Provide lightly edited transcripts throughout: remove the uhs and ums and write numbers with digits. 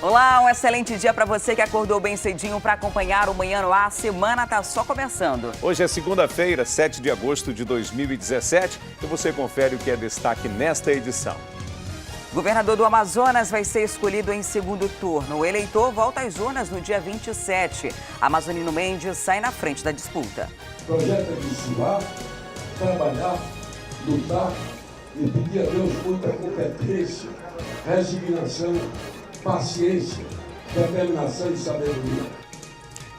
Olá, um excelente dia para você que acordou bem cedinho para acompanhar o Manhã no Ar. A semana está só começando. Hoje é segunda-feira, 7 de agosto de 2017 e você confere o que é destaque nesta edição. Governador do Amazonas vai ser escolhido em segundo turno. O eleitor volta às urnas no dia 27. Amazonino Mendes sai na frente da disputa. O projeto é de suar, trabalhar, lutar e pedir a Deus muita competência, resignação, paciência, determinação e sabedoria.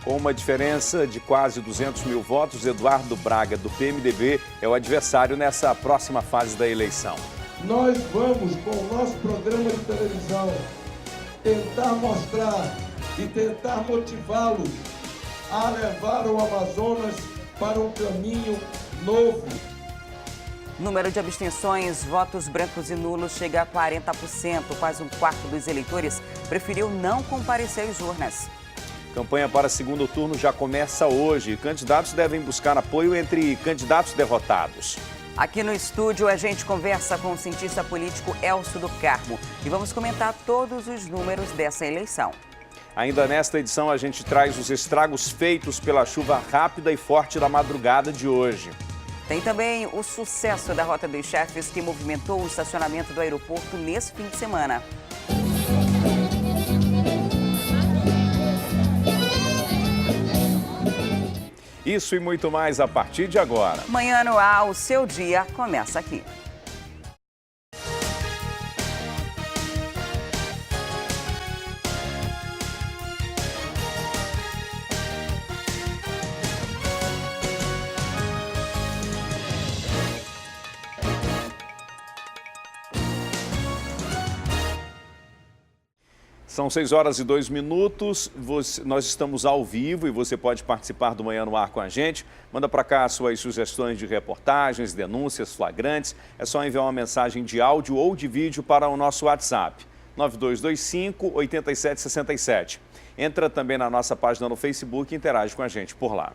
Com uma diferença de quase 200 mil votos, Eduardo Braga, do PMDB, é o adversário nessa próxima fase da eleição. Nós vamos, com o nosso programa de televisão, tentar mostrar e tentar motivá-los a levar o Amazonas para um caminho novo. Número de abstenções, votos brancos e nulos chega a 40%. Quase um quarto dos eleitores preferiu não comparecer às urnas. Campanha para segundo turno já começa hoje. Candidatos devem buscar apoio entre candidatos derrotados. Aqui no estúdio a gente conversa com o cientista político Elcio do Carmo e vamos comentar todos os números dessa eleição. Ainda nesta edição a gente traz os estragos feitos pela chuva rápida e forte da madrugada de hoje. Tem também o sucesso da Rota dos Chefes que movimentou o estacionamento do aeroporto nesse fim de semana. Isso e muito mais a partir de agora. Manhã no Ar, o seu dia começa aqui. São 6 horas e 2 minutos, nós estamos ao vivo e você pode participar do Manhã no Ar com a gente. Manda para cá suas sugestões de reportagens, denúncias, flagrantes. É só enviar uma mensagem de áudio ou de vídeo para o nosso WhatsApp, 9225-8767. Entra também na nossa página no Facebook e interage com a gente por lá.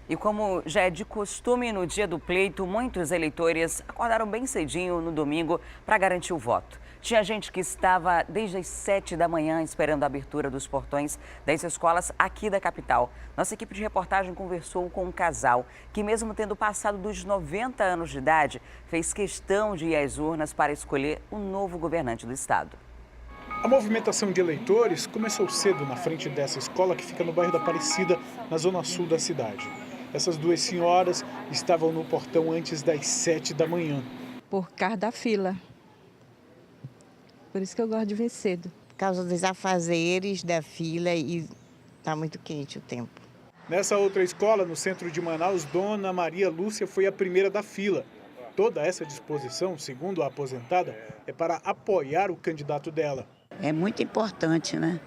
E como já é de costume no dia do pleito, muitos eleitores acordaram bem cedinho no domingo para garantir o voto. Tinha gente que estava desde as 7 da manhã esperando a abertura dos portões das escolas aqui da capital. Nossa equipe de reportagem conversou com um casal que, mesmo tendo passado dos 90 anos de idade, fez questão de ir às urnas para escolher o novo governante do estado. A movimentação de eleitores começou cedo na frente dessa escola que fica no bairro da Aparecida, na zona sul da cidade. Essas duas senhoras estavam no portão antes das 7 da manhã. Por causa da fila. Por isso que eu gosto de vir cedo. Por causa dos afazeres da fila e está muito quente o tempo. Nessa outra escola, no centro de Manaus, Dona Maria Lúcia foi a primeira da fila. Toda essa disposição, segundo a aposentada, é para apoiar o candidato dela. É muito importante, né?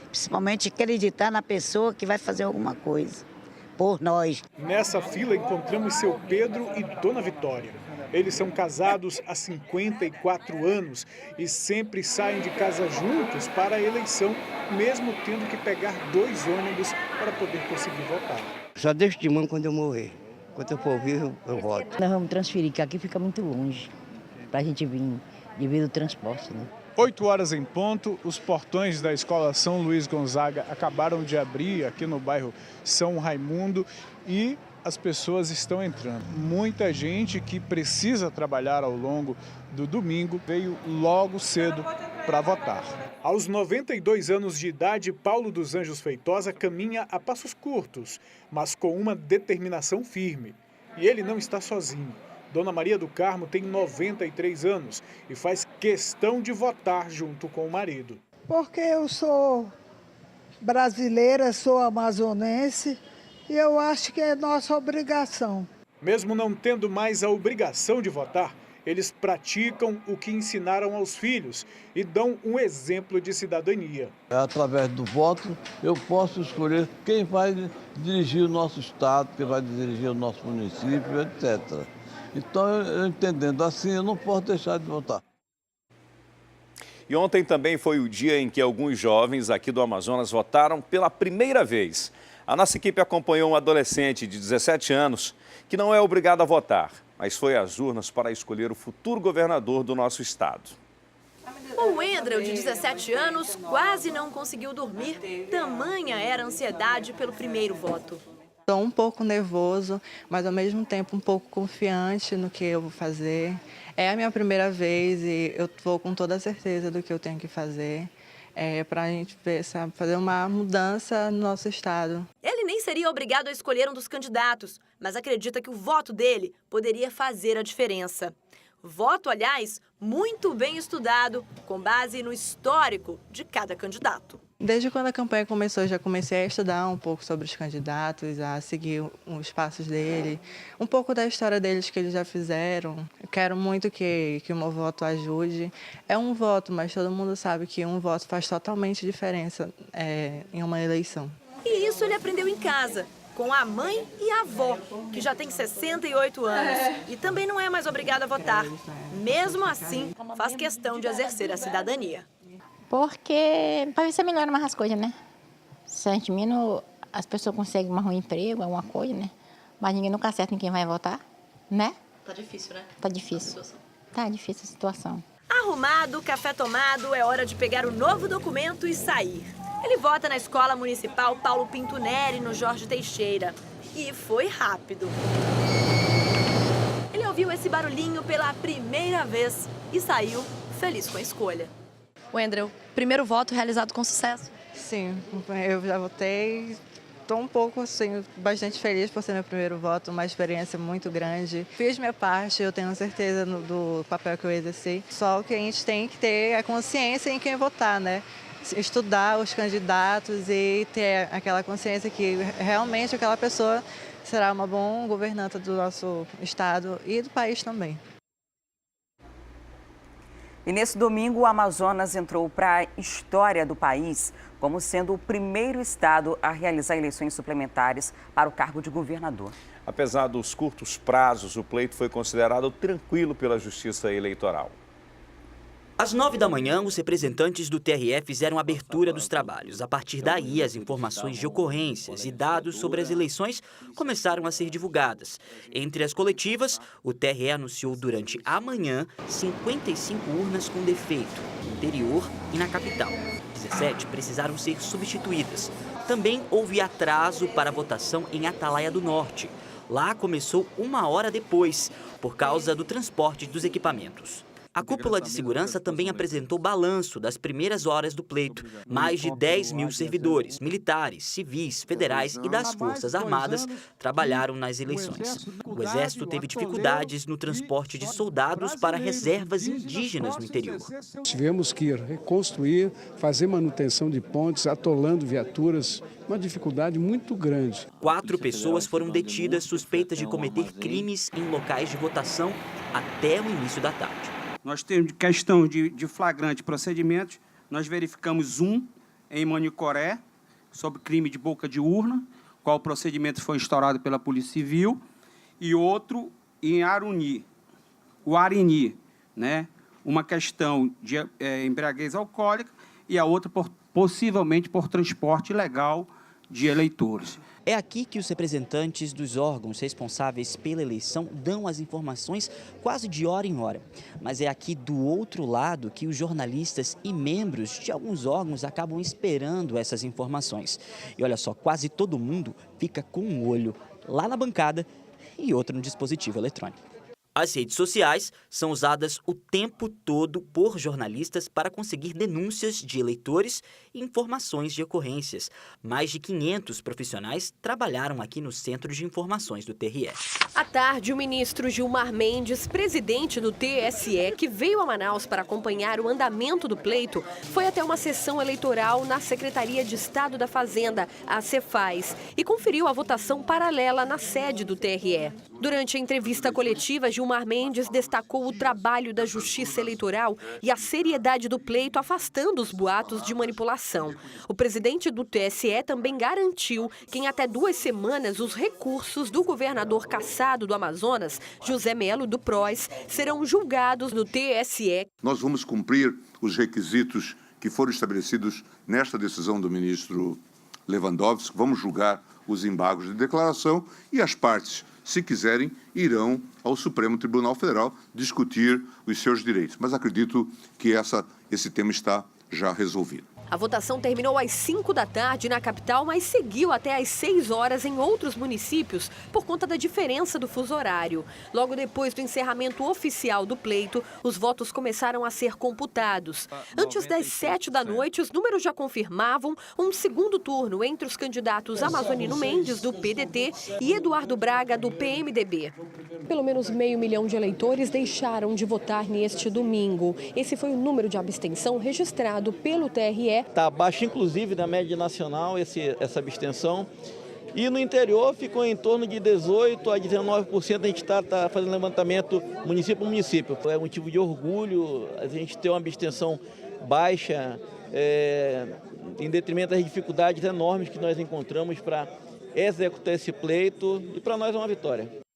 Principalmente acreditar na pessoa que vai fazer alguma coisa por nós. Nessa fila encontramos seu Pedro e Dona Vitória. Eles são casados há 54 anos e sempre saem de casa juntos para a eleição, mesmo tendo que pegar 2 ônibus para poder conseguir votar. Só Deus te manda quando eu morrer. Quando eu for vivo, eu voto. Nós vamos transferir, que aqui fica muito longe para a gente vir devido ao transporte, né? 8 horas em ponto, os portões da Escola São Luís Gonzaga acabaram de abrir aqui no bairro São Raimundo e as pessoas estão entrando. Muita gente que precisa trabalhar ao longo do domingo veio logo cedo para votar. Aos 92 anos de idade, Paulo dos Anjos Feitosa caminha a passos curtos, mas com uma determinação firme. E ele não está sozinho. Dona Maria do Carmo tem 93 anos e faz questão de votar junto com o marido. Porque eu sou brasileira, sou amazonense e eu acho que é nossa obrigação. Mesmo não tendo mais a obrigação de votar, eles praticam o que ensinaram aos filhos e dão um exemplo de cidadania. Através do voto, eu posso escolher quem vai dirigir o nosso estado, quem vai dirigir o nosso município, etc. Então, eu entendendo assim, eu não posso deixar de votar. E ontem também foi o dia em que alguns jovens aqui do Amazonas votaram pela primeira vez. A nossa equipe acompanhou um adolescente de 17 anos que não é obrigado a votar, mas foi às urnas para escolher o futuro governador do nosso estado. O Wendrel, de 17 anos, quase não conseguiu dormir, tamanha era a ansiedade pelo primeiro voto. Estou um pouco nervoso, mas ao mesmo tempo um pouco confiante no que eu vou fazer. É a minha primeira vez e eu vou com toda a certeza do que eu tenho que fazer. Para a gente ver, sabe, fazer uma mudança no nosso estado. Ele nem seria obrigado a escolher um dos candidatos, mas acredita que o voto dele poderia fazer a diferença. Voto, aliás, muito bem estudado, com base no histórico de cada candidato. Desde quando a campanha começou, eu já comecei a estudar um pouco sobre os candidatos, a seguir os passos dele, um pouco da história deles que eles já fizeram. Eu quero muito que o meu voto ajude. É um voto, mas todo mundo sabe que um voto faz totalmente diferença em uma eleição. E isso ele aprendeu em casa, com a mãe e a avó, que já tem 68 anos e também não é mais obrigado a votar. Mesmo assim, faz questão de exercer a cidadania. Porque para ver se melhora mais as coisas, né? Se a gente menos, as pessoas conseguem um emprego, alguma coisa, né? Mas ninguém nunca acerta em quem vai votar, né? Tá difícil, né? Tá difícil. Tá difícil a situação. Arrumado, café tomado, é hora de pegar o novo documento e sair. Ele vota na Escola Municipal Paulo Pinto Neri, no Jorge Teixeira. E foi rápido. Ele ouviu esse barulhinho pela primeira vez e saiu feliz com a escolha. Wendrel, primeiro voto realizado com sucesso? Sim, eu já votei. Estou um pouco, assim, bastante feliz por ser meu primeiro voto, uma experiência muito grande. Fiz minha parte, eu tenho certeza do papel que eu exerci. Só que a gente tem que ter a consciência em quem votar, né? Estudar os candidatos e ter aquela consciência que realmente aquela pessoa será uma boa governanta do nosso estado e do país também. E nesse domingo, o Amazonas entrou para a história do país como sendo o primeiro estado a realizar eleições suplementares para o cargo de governador. Apesar dos curtos prazos, o pleito foi considerado tranquilo pela Justiça Eleitoral. Às 9 da manhã, os representantes do TRE fizeram a abertura dos trabalhos. A partir daí, as informações de ocorrências e dados sobre as eleições começaram a ser divulgadas. Entre as coletivas, o TRE anunciou durante a manhã 55 urnas com defeito, no interior e na capital. 17 precisaram ser substituídas. Também houve atraso para a votação em Atalaia do Norte. Lá começou 1 hora depois, por causa do transporte dos equipamentos. A cúpula de segurança também apresentou balanço das primeiras horas do pleito. Mais de 10 mil servidores, militares, civis, federais e das Forças Armadas trabalharam nas eleições. O Exército teve dificuldades no transporte de soldados para reservas indígenas no interior. Tivemos que reconstruir, fazer manutenção de pontes, atolando viaturas, uma dificuldade muito grande. 4 pessoas foram detidas suspeitas de cometer crimes em locais de votação até o início da tarde. Nós temos questão de flagrante procedimentos, nós verificamos um em Manicoré, sobre crime de boca de urna, qual procedimento foi instaurado pela Polícia Civil, e outro em o Arini, né? Uma questão de embriaguez alcoólica e a outra possivelmente por transporte ilegal de eleitores. É aqui que os representantes dos órgãos responsáveis pela eleição dão as informações quase de hora em hora. Mas é aqui do outro lado que os jornalistas e membros de alguns órgãos acabam esperando essas informações. E olha só, quase todo mundo fica com um olho lá na bancada e outro no dispositivo eletrônico. As redes sociais são usadas o tempo todo por jornalistas para conseguir denúncias de eleitores e informações de ocorrências. Mais de 500 profissionais trabalharam aqui no Centro de Informações do TRE. À tarde, o ministro Gilmar Mendes, presidente do TSE, que veio a Manaus para acompanhar o andamento do pleito, foi até uma sessão eleitoral na Secretaria de Estado da Fazenda, a Cefaz, e conferiu a votação paralela na sede do TRE. Durante a entrevista coletiva, Gilmar Mendes destacou o trabalho da Justiça Eleitoral e a seriedade do pleito, afastando os boatos de manipulação. O presidente do TSE também garantiu que em até 2 semanas os recursos do governador cassado do Amazonas, José Melo do PROS, serão julgados no TSE. Nós vamos cumprir os requisitos que foram estabelecidos nesta decisão do ministro Lewandowski. Vamos julgar os embargos de declaração e as partes se quiserem, irão ao Supremo Tribunal Federal discutir os seus direitos. Mas acredito que esse tema está já resolvido. A votação terminou às 5 da tarde na capital, mas seguiu até às 6 horas em outros municípios por conta da diferença do fuso horário. Logo depois do encerramento oficial do pleito, os votos começaram a ser computados. Antes das 7 da noite, os números já confirmavam um segundo turno entre os candidatos Amazonino Mendes, do PDT, e Eduardo Braga, do PMDB. Pelo menos 500 mil de eleitores deixaram de votar neste domingo. Esse foi o número de abstenção registrado pelo TRE. Está abaixo, inclusive, da média nacional, essa abstenção. E no interior ficou em torno de 18% a 19%. A gente está fazendo levantamento município por município. É um motivo de orgulho a gente ter uma abstenção baixa, em detrimento das dificuldades enormes que nós encontramos para executar esse pleito. E para nós é uma vitória.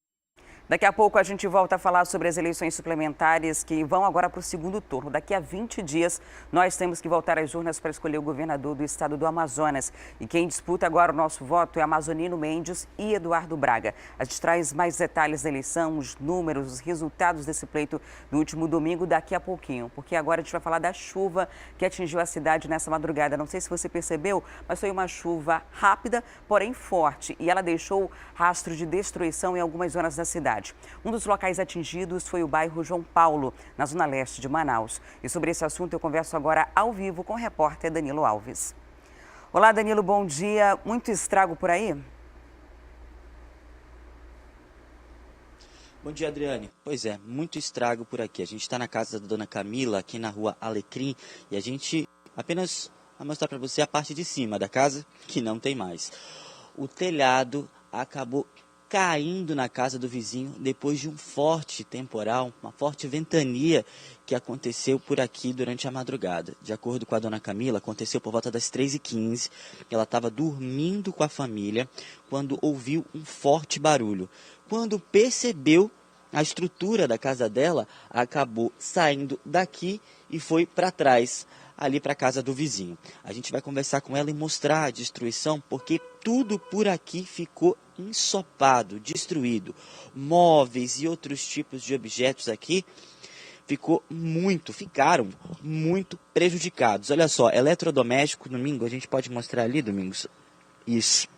Daqui a pouco a gente volta a falar sobre as eleições suplementares que vão agora para o segundo turno. Daqui a 20 dias, nós temos que voltar às urnas para escolher o governador do estado do Amazonas. E quem disputa agora o nosso voto é Amazonino Mendes e Eduardo Braga. A gente traz mais detalhes da eleição, os números, os resultados desse pleito do último domingo daqui a pouquinho. Porque agora a gente vai falar da chuva que atingiu a cidade nessa madrugada. Não sei se você percebeu, mas foi uma chuva rápida, porém forte. E ela deixou rastro de destruição em algumas zonas da cidade. Um dos locais atingidos foi o bairro João Paulo, na zona leste de Manaus. E sobre esse assunto eu converso agora ao vivo com o repórter Danilo Alves. Olá, Danilo, bom dia. Muito estrago por aí? Bom dia, Adriane. Pois é, muito estrago por aqui. A gente está na casa da dona Camila, aqui na rua Alecrim, e a gente apenas vai mostrar para você a parte de cima da casa, que não tem mais. O telhado acabou caindo na casa do vizinho depois de um forte temporal, uma forte ventania que aconteceu por aqui durante a madrugada. De acordo com a dona Camila, aconteceu por volta das 3h15. Ela estava dormindo com a família quando ouviu um forte barulho. Quando percebeu, a estrutura da casa dela acabou saindo daqui e foi para trás, ali para a casa do vizinho. A gente vai conversar com ela e mostrar a destruição, porque tudo por aqui ficou ensopado, destruído. Móveis e outros tipos de objetos aqui ficaram muito prejudicados. Olha só, eletrodoméstico, Domingo, a gente pode mostrar ali, Domingos? Isso.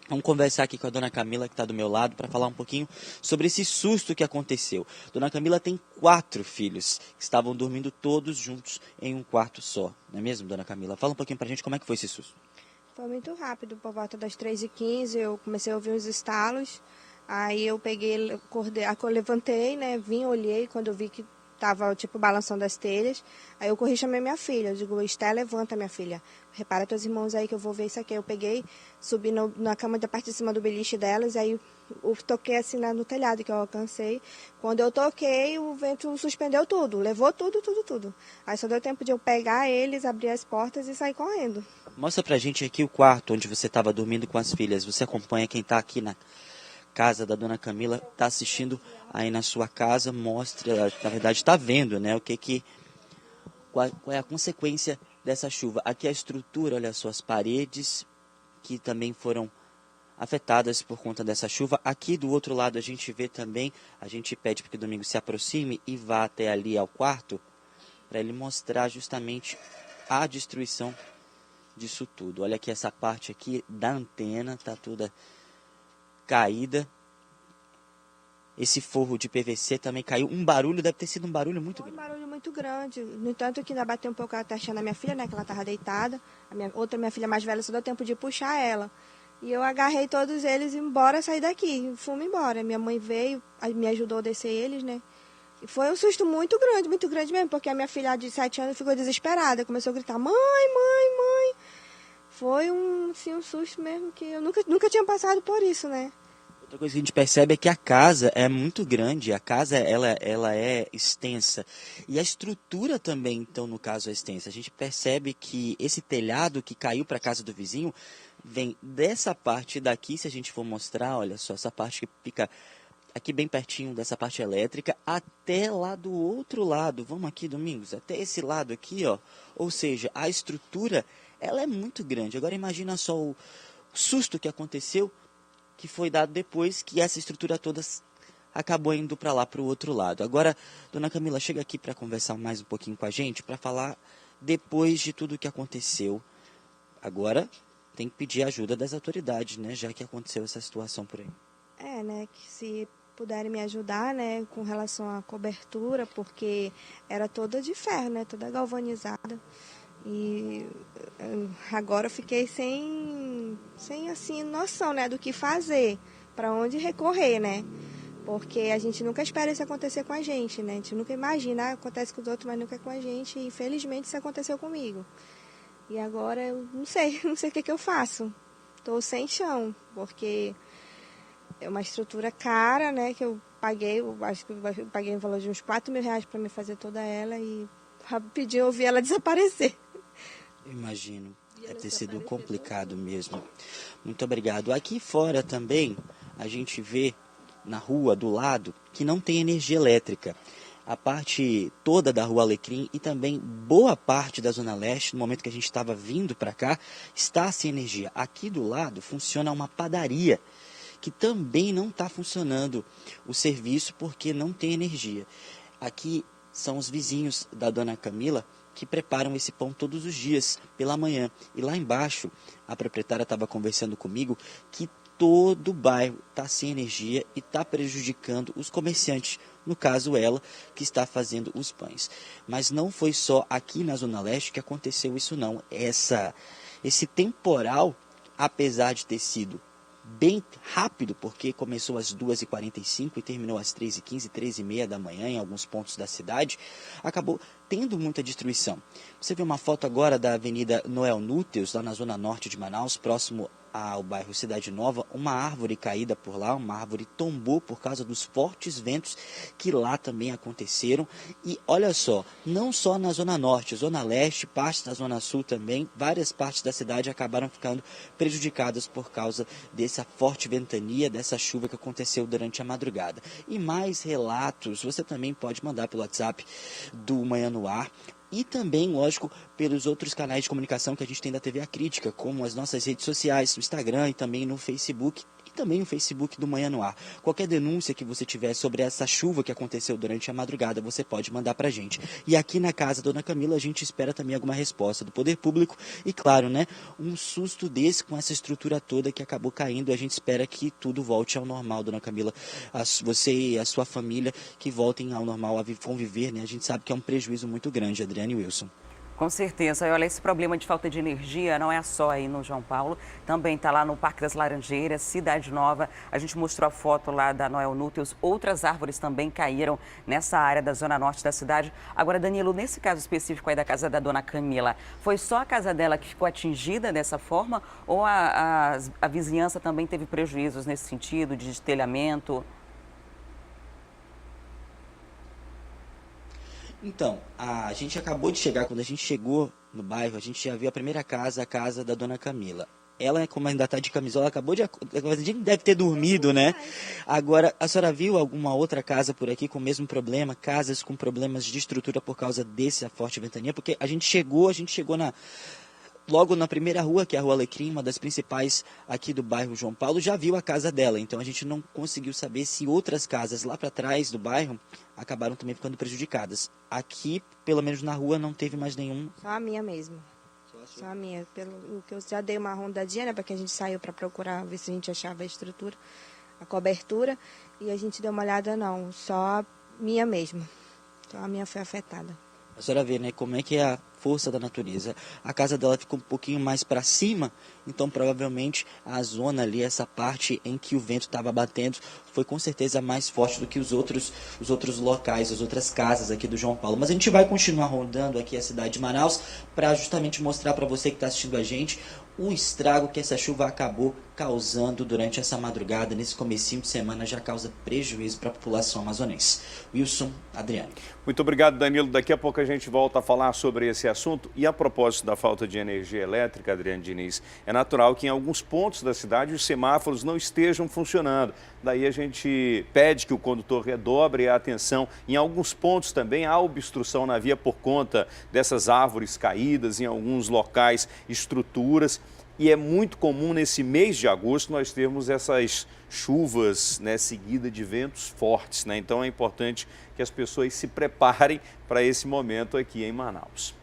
Vamos conversar aqui com a dona Camila, que está do meu lado, para falar um pouquinho sobre esse susto que aconteceu. Dona Camila tem 4 filhos, que estavam dormindo todos juntos em um quarto só. Não é mesmo, dona Camila? Fala um pouquinho para a gente como é que foi esse susto. Foi muito rápido, por volta das 3h15, eu comecei a ouvir uns estalos. Aí eu peguei, levantei, né, vim, olhei, quando eu vi que estava, tipo, balançando as telhas. Aí eu corri e chamei minha filha. Eu digo, Esté, levanta, minha filha. Repara teus irmãos aí que eu vou ver isso aqui. Eu peguei, subi na cama da parte de cima do beliche delas, aí eu toquei assim no telhado que eu alcancei. Quando eu toquei, o vento suspendeu tudo, levou tudo. Aí só deu tempo de eu pegar eles, abrir as portas e sair correndo. Mostra pra gente aqui o quarto onde você estava dormindo com as filhas. Você acompanha quem está aqui na casa da dona Camila, está assistindo aí na sua casa, mostra, na verdade está vendo, né, qual é a consequência dessa chuva. Aqui a estrutura, olha só, as paredes que também foram afetadas por conta dessa chuva. Aqui do outro lado a gente vê também, a gente pede para que o Domingo se aproxime e vá até ali ao quarto, para ele mostrar justamente a destruição disso tudo. Olha aqui essa parte aqui da antena, está toda caída. Esse forro de PVC também caiu. Um barulho, deve ter sido um barulho muito grande. Um barulho muito grande. No entanto, que ainda bateu um pouco a testa na minha filha, né? Que ela estava deitada. Minha filha mais velha, só deu tempo de puxar ela. E eu agarrei todos eles e embora sair daqui. Fomos embora. Minha mãe veio, me ajudou a descer eles, né? E foi um susto muito grande mesmo. Porque a minha filha de 7 anos ficou desesperada. Começou a gritar, mãe. Foi um susto mesmo que eu nunca tinha passado por isso, né? Outra coisa que a gente percebe é que a casa é muito grande, a casa ela é extensa. E a estrutura também, então, no caso, é extensa. A gente percebe que esse telhado que caiu para a casa do vizinho vem dessa parte daqui, se a gente for mostrar, olha só, essa parte que fica aqui bem pertinho dessa parte elétrica, até lá do outro lado. Vamos aqui, Domingos, até esse lado aqui, ó. Ou seja, a estrutura, ela é muito grande. Agora imagina só o susto que aconteceu que foi dado depois que essa estrutura toda acabou indo para lá, para o outro lado. Agora, dona Camila, chega aqui para conversar mais um pouquinho com a gente, para falar depois de tudo o que aconteceu. Agora tem que pedir ajuda das autoridades, né, já que aconteceu essa situação por aí. Né, que se puderem me ajudar, né, com relação à cobertura, porque era toda de ferro, né, toda galvanizada. E agora eu fiquei sem assim, noção, né, do que fazer, para onde recorrer, né? Porque a gente nunca espera isso acontecer com a gente, né? A gente nunca imagina, acontece com os outros, mas nunca é com a gente. E infelizmente isso aconteceu comigo. E agora eu não sei o que eu faço. Estou sem chão, porque é uma estrutura cara, né? Que eu paguei, acho que eu paguei um valor de uns R$4.000 para me fazer toda ela e rapidinho eu vi ela desaparecer. Imagino, deve ter sido complicado mesmo. Muito obrigado. Aqui fora também a gente vê na rua do lado que não tem energia elétrica. A parte toda da Rua Alecrim e também boa parte da Zona Leste, no momento que a gente estava vindo para cá, está sem energia. Aqui do lado funciona uma padaria, que também não está funcionando o serviço porque não tem energia. Aqui são os vizinhos da dona Camila que preparam esse pão todos os dias pela manhã. E lá embaixo, a proprietária estava conversando comigo que todo o bairro está sem energia e está prejudicando os comerciantes, no caso ela, que está fazendo os pães. Mas não foi só aqui na Zona Leste que aconteceu isso não. Esse temporal, apesar de ter sido bem rápido, porque começou às 2h45 e terminou às 3h15, 3h30 da manhã em alguns pontos da cidade, acabou tendo muita destruição. Você vê uma foto agora da Avenida Noel Núteus, lá na zona norte de Manaus, próximo ao bairro Cidade Nova, uma árvore caída por lá, uma árvore tombou por causa dos fortes ventos que lá também aconteceram. E olha só, não só na Zona Norte, Zona Leste, parte da Zona Sul também, várias partes da cidade acabaram ficando prejudicadas por causa dessa forte ventania, dessa chuva que aconteceu durante a madrugada. E mais relatos você também pode mandar pelo WhatsApp do Manhã no Ar, e também, lógico, pelos outros canais de comunicação que a gente tem da TV A Crítica, como as nossas redes sociais, no Instagram e também no Facebook, e também o Facebook do Manhã no Ar. Qualquer denúncia que você tiver sobre essa chuva que aconteceu durante a madrugada, você pode mandar pra gente. E aqui na casa Dona Camila, a gente espera também alguma resposta do poder público e, claro, né, um susto desse com essa estrutura toda que acabou caindo. A gente espera que tudo volte ao normal, Dona Camila. Você e a sua família que voltem ao normal, a conviver, né? A gente sabe que é um prejuízo muito grande, Adriane e Wilson. Com certeza. E olha, esse problema de falta de energia não é só aí no João Paulo, também está lá no Parque das Laranjeiras, Cidade Nova. A gente mostrou a foto lá da Noel Núteus, outras árvores também caíram nessa área da zona norte da cidade. Agora, Danilo, nesse caso específico aí da casa da dona Camila, foi só a casa dela que ficou atingida dessa forma ou a vizinhança também teve prejuízos nesse sentido, de destelhamento? Então, a gente acabou de chegar, quando a gente chegou no bairro, a gente já viu a primeira casa, a casa da dona Camila. Ela, como ainda está de camisola, a gente deve ter dormido, né? Agora, a senhora viu alguma outra casa por aqui com o mesmo problema? Casas com problemas de estrutura por causa dessa forte ventania? Porque a gente chegou logo na primeira rua, que é a Rua Alecrim, uma das principais aqui do bairro João Paulo, já viu a casa dela. Então a gente não conseguiu saber se outras casas lá para trás do bairro acabaram também ficando prejudicadas. Aqui, pelo menos na rua, não teve mais nenhum. Só a minha mesmo. Só a minha. Pelo que eu já dei uma rondadinha, né? Porque a gente saiu para procurar ver se a gente achava a estrutura, a cobertura. E a gente deu uma olhada, não. Só a minha mesmo. Só a minha foi afetada. A senhora vê, né, como é que é a força da natureza. A casa dela ficou um pouquinho mais para cima, então provavelmente a zona ali, essa parte em que o vento estava batendo, foi com certeza mais forte do que os outros locais, as outras casas aqui do João Paulo. Mas a gente vai continuar rondando aqui a cidade de Manaus para justamente mostrar para você que está assistindo a gente o estrago que essa chuva acabou causando durante essa madrugada, nesse comecinho de semana, já causa prejuízo para a população amazonense. Wilson, Adriane. Muito obrigado, Danilo. Daqui a pouco a gente volta a falar sobre esse assunto. E a propósito da falta de energia elétrica, Adriane Diniz, é natural que em alguns pontos da cidade os semáforos não estejam funcionando. Daí a gente pede que o condutor redobre a atenção. Em alguns pontos também há obstrução na via por conta dessas árvores caídas, em alguns locais, estruturas. E é muito comum nesse mês de agosto nós termos essas chuvas, né, seguidas de ventos fortes, né? Então é importante que as pessoas se preparem para esse momento aqui em Manaus.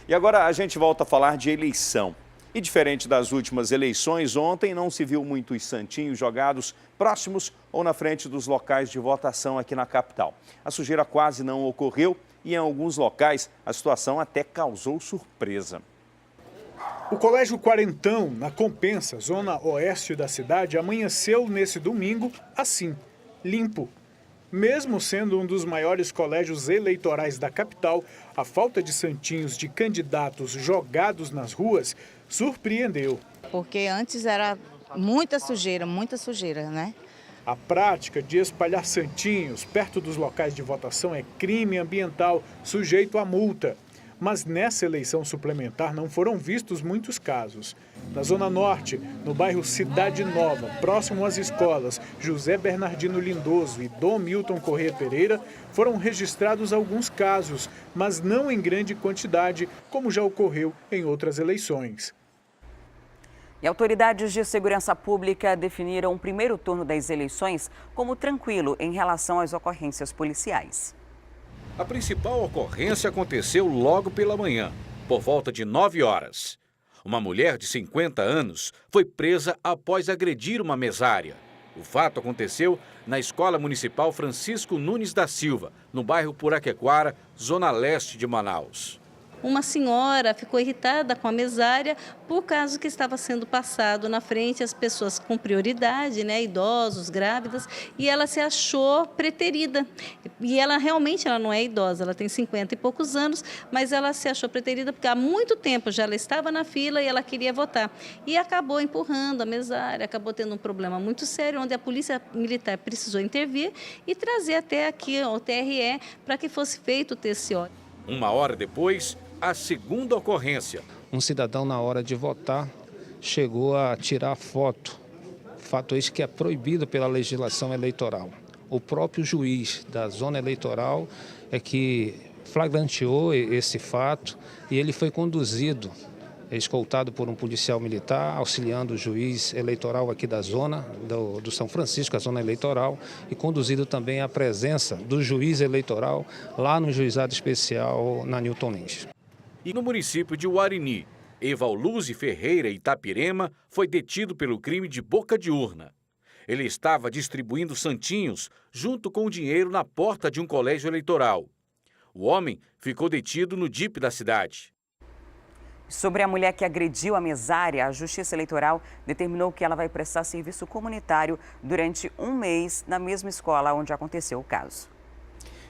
E agora a gente volta a falar de eleição. E diferente das últimas eleições, ontem não se viu muitos santinhos jogados próximos ou na frente dos locais de votação aqui na capital. A sujeira quase não ocorreu e em alguns locais a situação até causou surpresa. O Colégio Quarentão, na Compensa, zona oeste da cidade, amanheceu nesse domingo assim, limpo. Mesmo sendo um dos maiores colégios eleitorais da capital, a falta de santinhos de candidatos jogados nas ruas surpreendeu. Porque antes era muita sujeira, né? A prática de espalhar santinhos perto dos locais de votação é crime ambiental sujeito a multa. Mas nessa eleição suplementar não foram vistos muitos casos. Na Zona Norte, no bairro Cidade Nova, próximo às escolas José Bernardino Lindoso e Dom Milton Corrêa Pereira, foram registrados alguns casos, mas não em grande quantidade, como já ocorreu em outras eleições. E autoridades de segurança pública definiram o primeiro turno das eleições como tranquilo em relação às ocorrências policiais. A principal ocorrência aconteceu logo pela manhã, por volta de 9 horas. Uma mulher de 50 anos foi presa após agredir uma mesária. O fato aconteceu na Escola Municipal Francisco Nunes da Silva, no bairro Puraquequara, zona leste de Manaus. Uma senhora ficou irritada com a mesária por causa que estava sendo passado na frente as pessoas com prioridade, né, idosos, grávidas, e ela se achou preterida. E ela realmente não é idosa, ela tem 50 e poucos anos, mas ela se achou preterida porque há muito tempo já ela estava na fila e ela queria votar. E acabou empurrando a mesária, acabou tendo um problema muito sério, onde a polícia militar precisou intervir e trazer até aqui o TRE para que fosse feito o TCO. Uma hora depois, a segunda ocorrência. Um cidadão, na hora de votar, chegou a tirar foto. Fato esse que é proibido pela legislação eleitoral. O próprio juiz da zona eleitoral é que flagranteou esse fato e ele foi conduzido, escoltado por um policial militar, auxiliando o juiz eleitoral aqui da zona, do São Francisco, a zona eleitoral, e conduzido também à presença do juiz eleitoral lá no juizado especial na Newton Lins. E no município de Uarini, Evalluzi Ferreira Itapirema foi detido pelo crime de boca de urna. Ele estava distribuindo santinhos junto com o dinheiro na porta de um colégio eleitoral. O homem ficou detido no DIP da cidade. Sobre a mulher que agrediu a mesária, a Justiça Eleitoral determinou que ela vai prestar serviço comunitário durante um mês na mesma escola onde aconteceu o caso.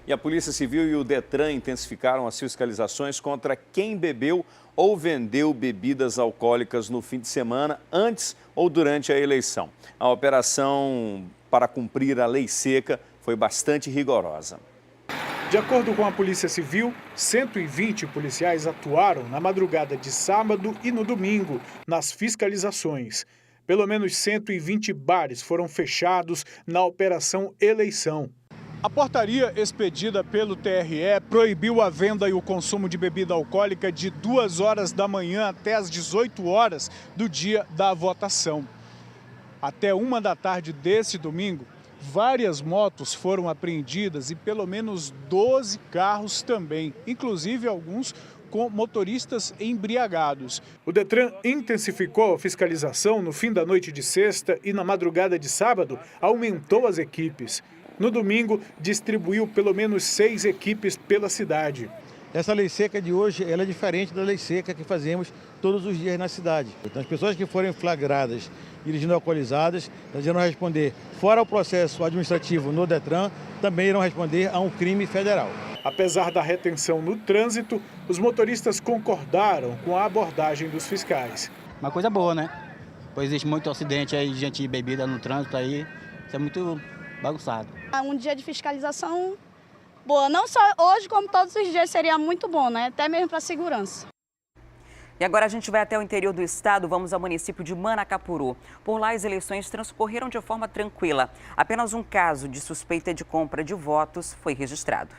E a Polícia Civil e o Detran intensificaram as fiscalizações contra quem bebeu ou vendeu bebidas alcoólicas no fim de semana, antes ou durante a eleição. A operação para cumprir a lei seca foi bastante rigorosa. De acordo com a Polícia Civil, 120 policiais atuaram na madrugada de sábado e no domingo nas fiscalizações. Pelo menos 120 bares foram fechados na Operação Eleição. A portaria expedida pelo TRE proibiu a venda e o consumo de bebida alcoólica de 2 horas da manhã até as 18 horas do dia da votação. Até 1 da tarde desse domingo, várias motos foram apreendidas e pelo menos 12 carros também, inclusive alguns com motoristas embriagados. O Detran intensificou a fiscalização no fim da noite de sexta e na madrugada de sábado aumentou as equipes. No domingo, distribuiu pelo menos 6 equipes pela cidade. Essa lei seca de hoje ela é diferente da lei seca que fazemos todos os dias na cidade. Então, as pessoas que forem flagradas dirigindo alcoolizadas, elas irão responder, fora o processo administrativo no Detran, também irão responder a um crime federal. Apesar da retenção no trânsito, os motoristas concordaram com a abordagem dos fiscais. Uma coisa boa, né? Pois existe muito acidente aí de gente bebida no trânsito aí, isso é muito bagunçado. Um dia de fiscalização boa, não só hoje, como todos os dias seria muito bom, né? Até mesmo para a segurança. E agora a gente vai até o interior do estado, vamos ao município de Manacapuru. Por lá as eleições transcorreram de forma tranquila. Apenas um caso de suspeita de compra de votos foi registrado.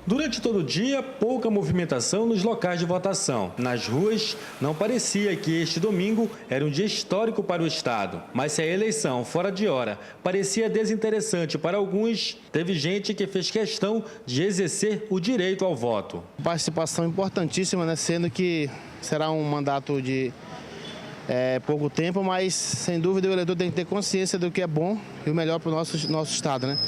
Durante todo o dia, pouca movimentação nos locais de votação. Nas ruas, não parecia que este domingo era um dia histórico para o Estado. Mas se a eleição fora de hora parecia desinteressante para alguns, teve gente que fez questão de exercer o direito ao voto. Participação importantíssima, né? Sendo que será um mandato de pouco tempo, mas sem dúvida o eleitor tem que ter consciência do que é bom e o melhor para o nosso Estado, né?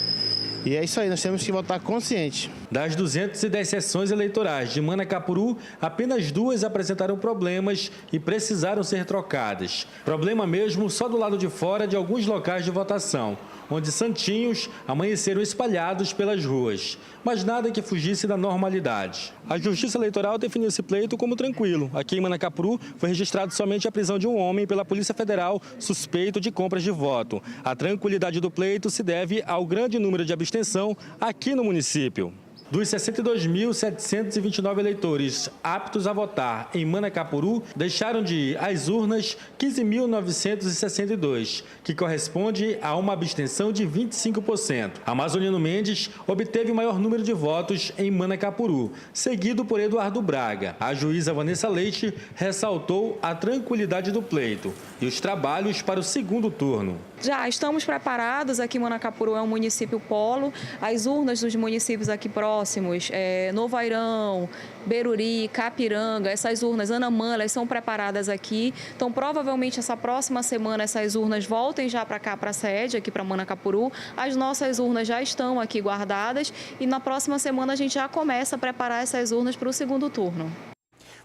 E é isso aí, nós temos que votar consciente. Das 210 sessões eleitorais de Manacapuru, apenas 2 apresentaram problemas e precisaram ser trocadas. Problema mesmo só do lado de fora de alguns locais de votação, onde santinhos amanheceram espalhados pelas ruas. Mas nada que fugisse da normalidade. A Justiça Eleitoral definiu esse pleito como tranquilo. Aqui em Manacapuru foi registrado somente a prisão de um homem pela Polícia Federal suspeito de compras de voto. A tranquilidade do pleito se deve ao grande número de abstenção aqui no município. Dos 62.729 eleitores aptos a votar em Manacapuru, deixaram de ir às urnas 15.962, que corresponde a uma abstenção de 25%. Amazonino Mendes obteve o maior número de votos em Manacapuru, seguido por Eduardo Braga. A juíza Vanessa Leite ressaltou a tranquilidade do pleito e os trabalhos para o segundo turno. Já estamos preparados, aqui Manacapuru é um município polo, as urnas dos municípios aqui próximos, Novo Airão, Beruri, Capiranga, essas urnas, Anamã, elas são preparadas aqui, então provavelmente essa próxima semana essas urnas voltem já para cá, para a sede, aqui para Manacapuru, as nossas urnas já estão aqui guardadas e na próxima semana a gente já começa a preparar essas urnas para o segundo turno.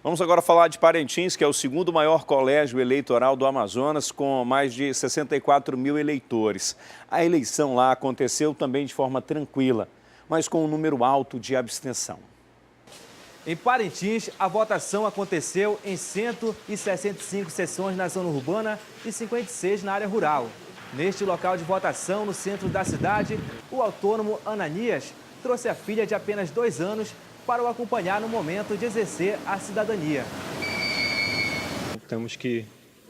Vamos agora falar de Parintins, que é o segundo maior colégio eleitoral do Amazonas, com mais de 64 mil eleitores. A eleição lá aconteceu também de forma tranquila, mas com um número alto de abstenção. Em Parintins, a votação aconteceu em 165 sessões na zona urbana e 56 na área rural. Neste local de votação, no centro da cidade, o autônomo Ananias trouxe a filha de apenas 2 anos para o acompanhar no momento de exercer a cidadania. Temos que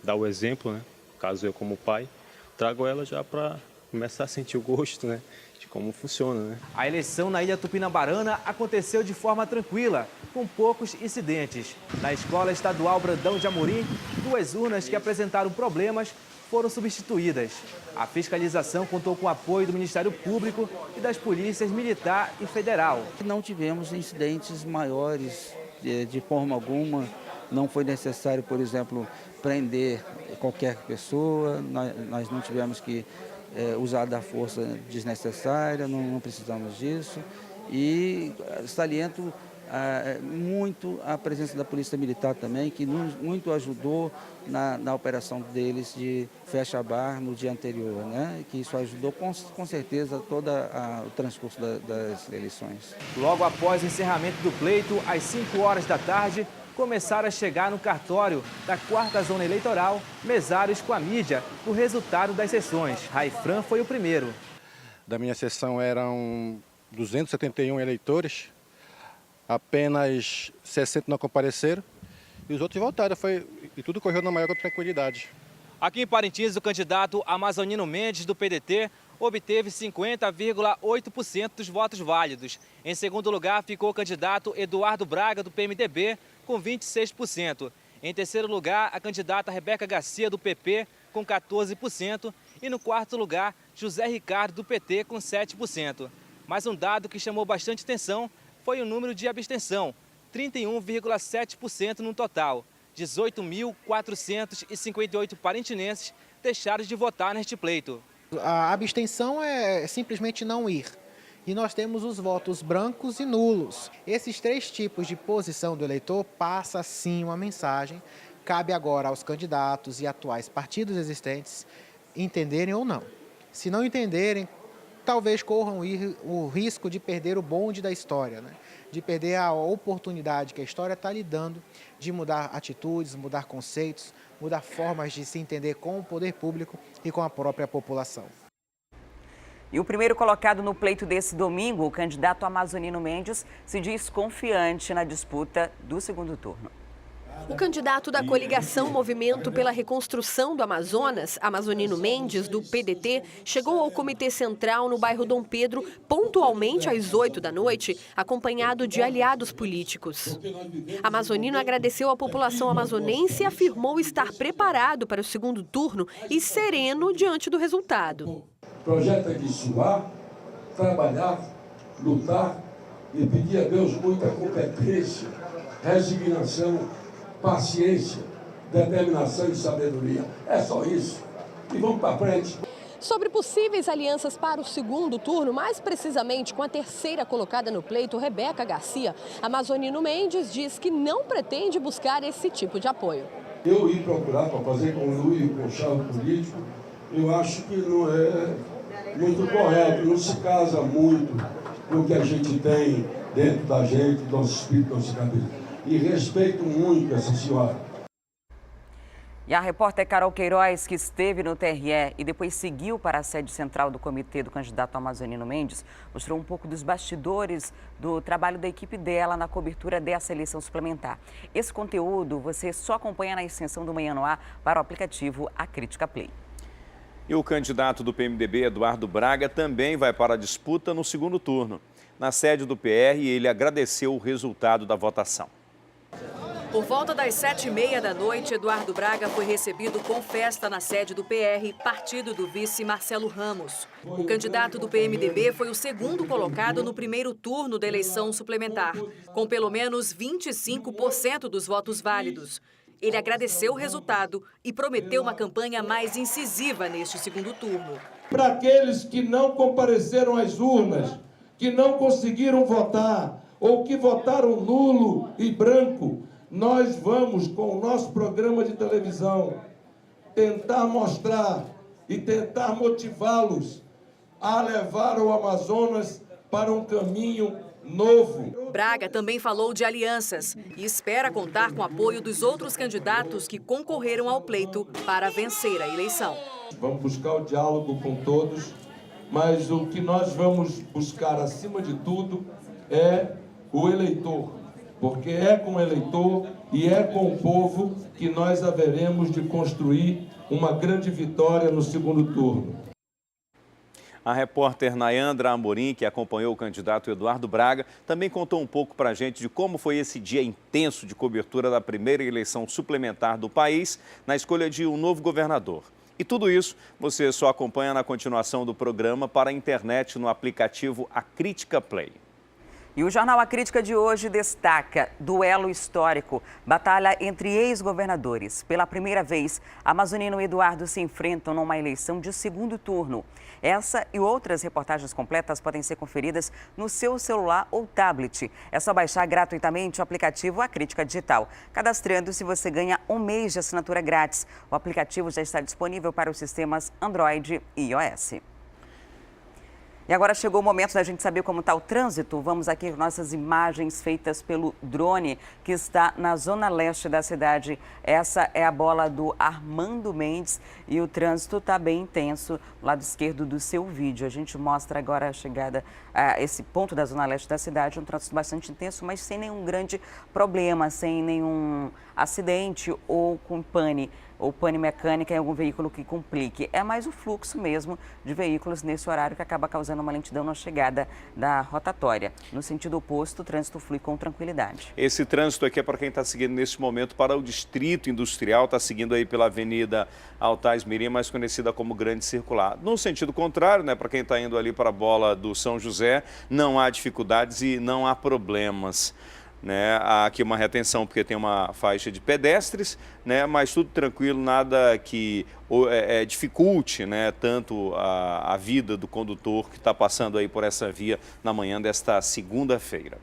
dar o exemplo, né? Caso eu como pai, trago ela já para começar a sentir o gosto, né? De como funciona, né? A eleição na Ilha Tupinabarana aconteceu de forma tranquila, com poucos incidentes. Na Escola Estadual Brandão de Amorim, 2 urnas que apresentaram problemas foram substituídas. A fiscalização contou com o apoio do Ministério Público e das polícias militar e federal. Não tivemos incidentes maiores de forma alguma. Não foi necessário, por exemplo, prender qualquer pessoa. Nós não tivemos que usar da força desnecessária, não precisamos disso. E saliento muito a presença da Polícia Militar também, que muito ajudou na operação deles de fecha-bar no dia anterior, né? Que isso ajudou com certeza todo o transcurso das eleições. Logo após o encerramento do pleito, às 5 horas da tarde, começaram a chegar no cartório da 4ª Zona Eleitoral mesários com a mídia o resultado das sessões. Raifran foi o primeiro. Da minha sessão eram 271 eleitores, apenas 60 não compareceram e os outros voltaram, e tudo correu na maior tranquilidade. Aqui em Parintins, o candidato Amazonino Mendes, do PDT, obteve 50,8% dos votos válidos. Em segundo lugar, ficou o candidato Eduardo Braga, do PMDB, com 26%. Em terceiro lugar, a candidata Rebeca Garcia, do PP, com 14%. E no quarto lugar, José Ricardo, do PT, com 7%. Mas um dado que chamou bastante atenção foi o número de abstenção, 31,7% no total. 18.458 parintinenses deixaram de votar neste pleito. A abstenção é simplesmente não ir. E nós temos os votos brancos e nulos. Esses 3 tipos de posição do eleitor passa sim uma mensagem. Cabe agora aos candidatos e atuais partidos existentes entenderem ou não. Se não entenderem, talvez corram o risco de perder o bonde da história, né? De perder a oportunidade que a história está lhe dando de mudar atitudes, mudar conceitos, mudar formas de se entender com o poder público e com a própria população. E o primeiro colocado no pleito desse domingo, o candidato Amazonino Mendes, se diz confiante na disputa do segundo turno. O candidato da coligação Movimento pela Reconstrução do Amazonas, Amazonino Mendes, do PDT, chegou ao Comitê Central no bairro Dom Pedro pontualmente às 8 da noite, acompanhado de aliados políticos. Amazonino agradeceu à população amazonense e afirmou estar preparado para o segundo turno e sereno diante do resultado. O projeto é de suar, trabalhar, lutar e pedir a Deus muita competência, resignação, paciência, determinação e sabedoria. É só isso. E vamos para frente. Sobre possíveis alianças para o segundo turno, mais precisamente com a terceira colocada no pleito, Rebeca Garcia, Amazonino Mendes diz que não pretende buscar esse tipo de apoio. Eu ir procurar para fazer conluio com o chave político, eu acho que não é muito correto, não se casa muito com o que a gente tem dentro da gente, do nosso espírito, da nossa cabeça. E respeito muito essa senhora. E a repórter Carol Queiroz, que esteve no TRE e depois seguiu para a sede central do comitê do candidato Amazonino Mendes, mostrou um pouco dos bastidores do trabalho da equipe dela na cobertura dessa eleição suplementar. Esse conteúdo você só acompanha na extensão do Manhã no Ar para o aplicativo A Crítica Play. E o candidato do PMDB, Eduardo Braga, também vai para a disputa no segundo turno. Na sede do PR, ele agradeceu o resultado da votação. Por volta das 7h30 da noite, Eduardo Braga foi recebido com festa na sede do PR, partido do vice Marcelo Ramos. O candidato do PMDB foi o segundo colocado no primeiro turno da eleição suplementar, com pelo menos 25% dos votos válidos. Ele agradeceu o resultado e prometeu uma campanha mais incisiva neste segundo turno. Para aqueles que não compareceram às urnas, que não conseguiram votar ou que votaram nulo e branco, nós vamos, com o nosso programa de televisão, tentar mostrar e tentar motivá-los a levar o Amazonas para um caminho novo. Braga também falou de alianças e espera contar com o apoio dos outros candidatos que concorreram ao pleito para vencer a eleição. Vamos buscar o diálogo com todos, mas o que nós vamos buscar, acima de tudo, é o eleitor. Porque é com o eleitor e é com o povo que nós haveremos de construir uma grande vitória no segundo turno. A repórter Nayandra Amorim, que acompanhou o candidato Eduardo Braga, também contou um pouco para a gente de como foi esse dia intenso de cobertura da primeira eleição suplementar do país na escolha de um novo governador. E tudo isso você só acompanha na continuação do programa para a internet no aplicativo A Crítica Play. E o Jornal A Crítica de hoje destaca duelo histórico, batalha entre ex-governadores. Pela primeira vez, Amazonino e Eduardo se enfrentam numa eleição de segundo turno. Essa e outras reportagens completas podem ser conferidas no seu celular ou tablet. É só baixar gratuitamente o aplicativo A Crítica Digital. Cadastrando-se, você ganha 1 mês de assinatura grátis. O aplicativo já está disponível para os sistemas Android e iOS. E agora chegou o momento da gente saber como está o trânsito. Vamos aqui com nossas imagens feitas pelo drone, que está na zona leste da cidade. Essa é a bola do Armando Mendes e o trânsito está bem intenso do lado esquerdo do seu vídeo. A gente mostra agora a chegada a esse ponto da zona leste da cidade, um trânsito bastante intenso, mas sem nenhum grande problema, sem nenhum acidente ou com pane mecânica em algum veículo que complique. É mais o fluxo mesmo de veículos nesse horário que acaba causando uma lentidão na chegada da rotatória. No sentido oposto, o trânsito flui com tranquilidade. Esse trânsito aqui é para quem está seguindo nesse momento para o Distrito Industrial, está seguindo aí pela Avenida Altais Mirim, mais conhecida como Grande Circular. No sentido contrário, né, para quem está indo ali para a bola do São José, não há dificuldades e não há problemas. Né? Há aqui uma retenção porque tem uma faixa de pedestres, né? Mas tudo tranquilo, nada que dificulte, né? Tanto a vida do condutor que está passando aí por essa via na manhã desta segunda-feira.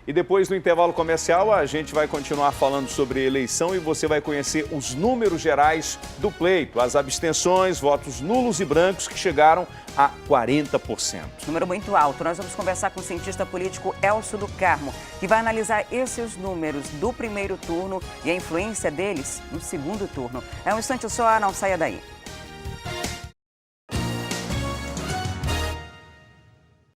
E depois do intervalo comercial, a gente vai continuar falando sobre eleição e você vai conhecer os números gerais do pleito, as abstenções, votos nulos e brancos que chegaram a 40%. Número muito alto. Nós vamos conversar com o cientista político Elcio do Carmo, que vai analisar esses números do primeiro turno e a influência deles no segundo turno. É um instante só, não saia daí.